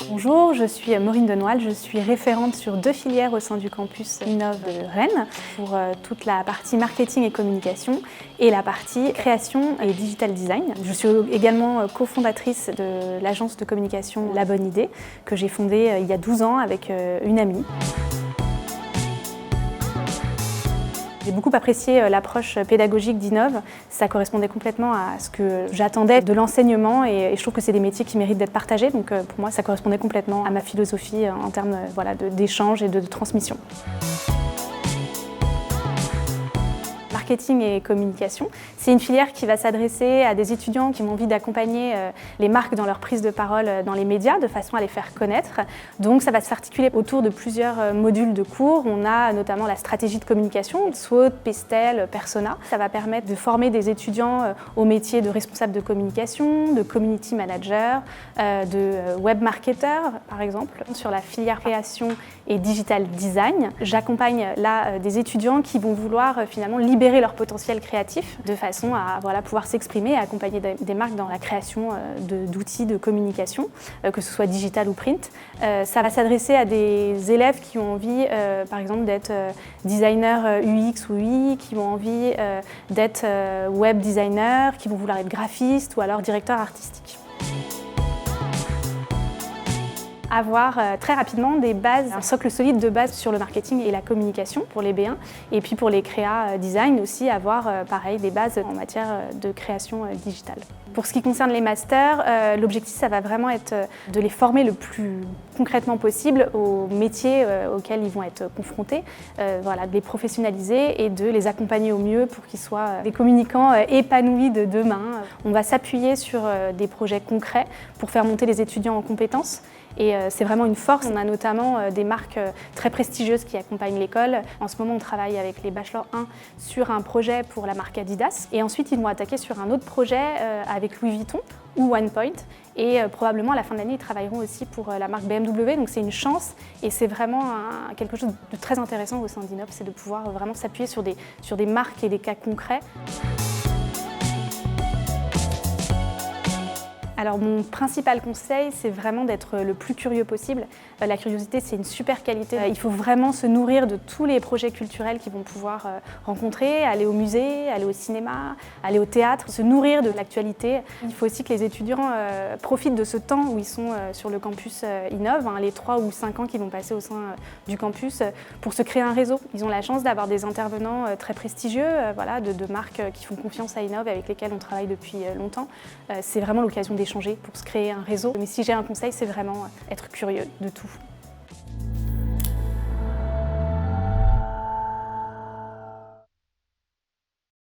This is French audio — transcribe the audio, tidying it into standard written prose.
Bonjour, je suis Maureen Denoal, je suis référente sur 2 filières au sein du campus Innov de Rennes pour toute la partie marketing et communication et la partie création et digital design. Je suis également cofondatrice de l'agence de communication La Bonne Idée que j'ai fondée il y a 12 ans avec une amie. J'ai beaucoup apprécié l'approche pédagogique d'Innov. Ça correspondait complètement à ce que j'attendais de l'enseignement et je trouve que c'est des métiers qui méritent d'être partagés. Donc pour moi, ça correspondait complètement à ma philosophie en termes d'échange et de transmission. Marketing et communication. C'est une filière qui va s'adresser à des étudiants qui ont envie d'accompagner les marques dans leur prise de parole dans les médias de façon à les faire connaître. Donc ça va s'articuler autour de plusieurs modules de cours. On a notamment la stratégie de communication, SWOT, PESTEL, Persona. Ça va permettre de former des étudiants au métier de responsable de communication, de community manager, de web marketer par exemple. Sur la filière création et digital design, j'accompagne là des étudiants qui vont vouloir finalement libérer leur potentiel créatif de façon à pouvoir s'exprimer et accompagner des marques dans la création d'outils de communication, que ce soit digital ou print. Ça va s'adresser à des élèves qui ont envie, par exemple, d'être designer UX ou UI, qui ont envie d'être web designer, qui vont vouloir être graphiste ou alors directeur artistique. Avoir très rapidement des bases, un socle solide de base sur le marketing et la communication pour les B1 et puis pour les créa design aussi avoir pareil des bases en matière de création digitale. Pour ce qui concerne les masters, l'objectif ça va vraiment être de les former le plus concrètement possible aux métiers auxquels ils vont être confrontés, de les professionnaliser et de les accompagner au mieux pour qu'ils soient des communicants épanouis de demain. On va s'appuyer sur des projets concrets pour faire monter les étudiants en compétences. Et c'est vraiment une force. On a notamment des marques très prestigieuses qui accompagnent l'école. En ce moment, on travaille avec les Bachelor 1 sur un projet pour la marque Adidas. Et ensuite, ils vont attaquer sur un autre projet avec Louis Vuitton ou OnePoint. Et probablement, à la fin de l'année, ils travailleront aussi pour la marque BMW. Donc c'est une chance et c'est vraiment quelque chose de très intéressant au sein d'Innov, c'est de pouvoir vraiment s'appuyer sur des marques et des cas concrets. Alors mon principal conseil, c'est vraiment d'être le plus curieux possible. La curiosité, c'est une super qualité. Il faut vraiment se nourrir de tous les projets culturels qu'ils vont pouvoir rencontrer, aller au musée, aller au cinéma, aller au théâtre, se nourrir de l'actualité. Il faut aussi que les étudiants profitent de ce temps où ils sont sur le campus Innov, les 3 ou 5 ans qu'ils vont passer au sein du campus, pour se créer un réseau. Ils ont la chance d'avoir des intervenants très prestigieux, de marques qui font confiance à Innov, avec lesquelles on travaille depuis longtemps. C'est vraiment l'occasion d'échanger pour se créer un réseau. Mais si j'ai un conseil, c'est vraiment être curieux de tout.